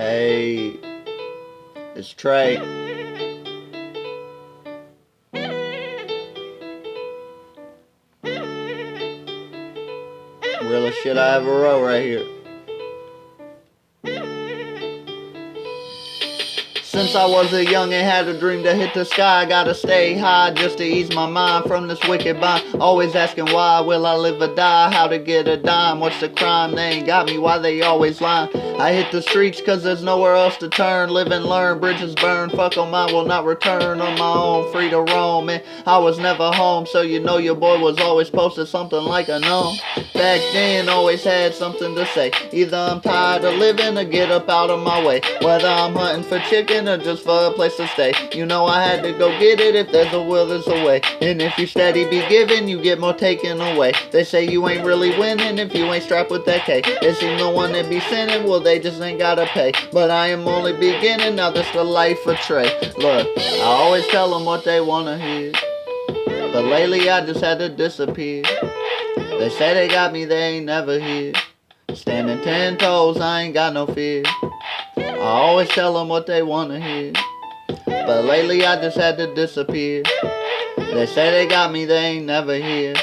Hey, it's Trey. Realest shit I ever wrote right here. Since I was a young and had a dream to hit the sky, I gotta stay high just to ease my mind from this wicked bind. Always asking why, will I live or die? How to get a dime, what's the crime? They ain't got me, why they always lying? I hit the streets cause there's nowhere else to turn. Live and learn, bridges burn, fuck on mine, will not return. On my own, free to roam, and I was never home. So you know your boy was always posted something like a gnome. Back then, always had something to say. Either I'm tired of living or get up out of my way. Whether I'm hunting for chicken or just for a place to stay. You know I had to go get it, if there's a will, there's a way. And if you steady be giving, you get more taken away. They say you ain't really winning if you ain't strapped with that K. It seems no one that be sinning, well they just ain't gotta pay. But I am only beginning, now that's the life of Trey. Look, I always tell them what they wanna hear, but lately I just had to disappear. They say they got me, they ain't never here. Standing 10 toes, I ain't got no fear. I always tell them what they wanna hear, but lately I just had to disappear. They say they got me, they ain't never here.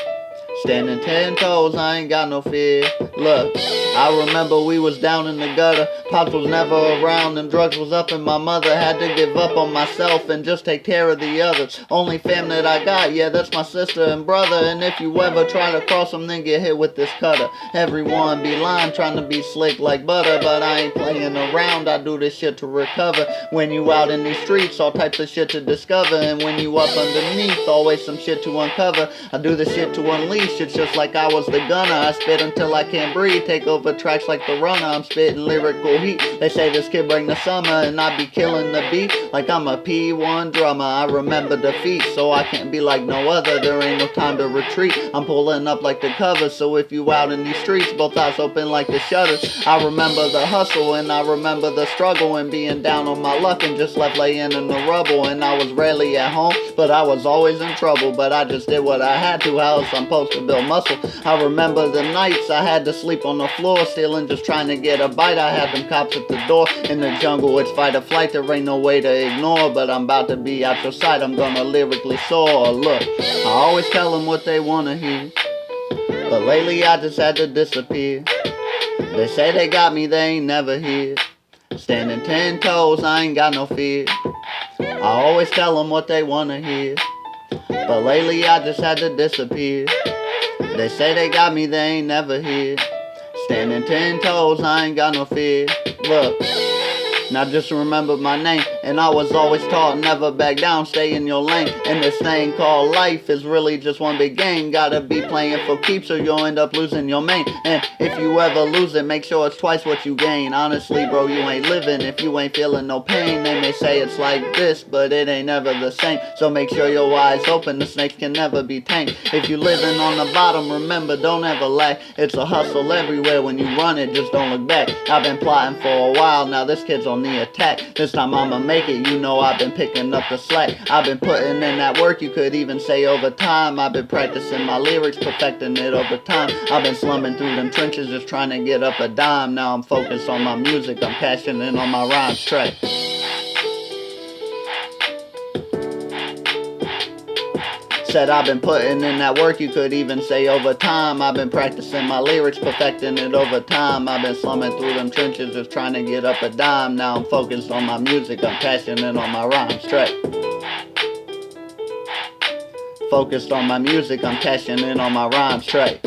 Standing 10 toes, I ain't got no fear. Look, I remember we was down in the gutter. Pops was never around, them drugs was up and my mother had to give up on myself and just take care of the others. Only fam that I got, yeah, that's my sister and brother. And if you ever try to cross them, then get hit with this cutter. Everyone be lying, trying to be slick like butter, but I ain't playing around, I do this shit to recover. When you out in these streets, all types of shit to discover. And when you up underneath, always some shit to uncover. I do this shit to unleash, it's just like I was the gunner. I spit until I can't breathe, take over tracks like the runner. I'm spitting lyrical heat. They say this kid bring the summer, and I be killing the beat like I'm a P1 drummer. I remember defeat, so I can't be like no other. There ain't no time to retreat, I'm pulling up like the cover. So if you out in these streets, both eyes open like the shutters. I remember the hustle, and I remember the struggle, and being down on my luck and just left laying in the rubble. And I was rarely at home, but I was always in trouble. But I just did what I had to, how else I'm supposed to build muscle. I remember the nights I had to sleep on the floor, stealing, just trying to get a bite. I had them cops at the door. In the jungle, it's fight or flight, there ain't no way to ignore. But I'm about to be out your sight, I'm gonna lyrically soar. Look, I always tell them what they wanna hear, but lately I just had to disappear. They say they got me, they ain't never here. Standing 10 toes, I ain't got no fear. I always tell them what they wanna hear, but lately I just had to disappear. They say they got me, they ain't never here. Standing 10 toes, I ain't got no fear. Look, now just remember my name, and I was always taught never back down, stay in your lane. And this thing called life is really just one big game. Gotta be playing for keeps or you'll end up losing your main. And if you ever lose it, make sure it's twice what you gain. Honestly bro, you ain't living if you ain't feeling no pain. They may say it's like this, but it ain't never the same. So make sure your eyes open, the snakes can never be tamed. If you living on the bottom, remember don't ever lack. It's a hustle everywhere, when you run it, just don't look back. I've been plotting for a while, now this kid's on the attack. This time I'ma make it, you know I've been picking up the slack. I've been putting in that work, you could even say over time. I've been practicing my lyrics, perfecting it over time. I've been slumming through them trenches, just trying to get up a dime. Now I'm focused on my music, I'm cashing in on my rhymes track. Said I've been putting in that work, you could even say over time. I've been practicing my lyrics, perfecting it over time. I've been slumming through them trenches, just trying to get up a dime. Now I'm focused on my music, I'm cashing in on my rhymes track. Focused on my music, I'm cashing in on my rhymes track.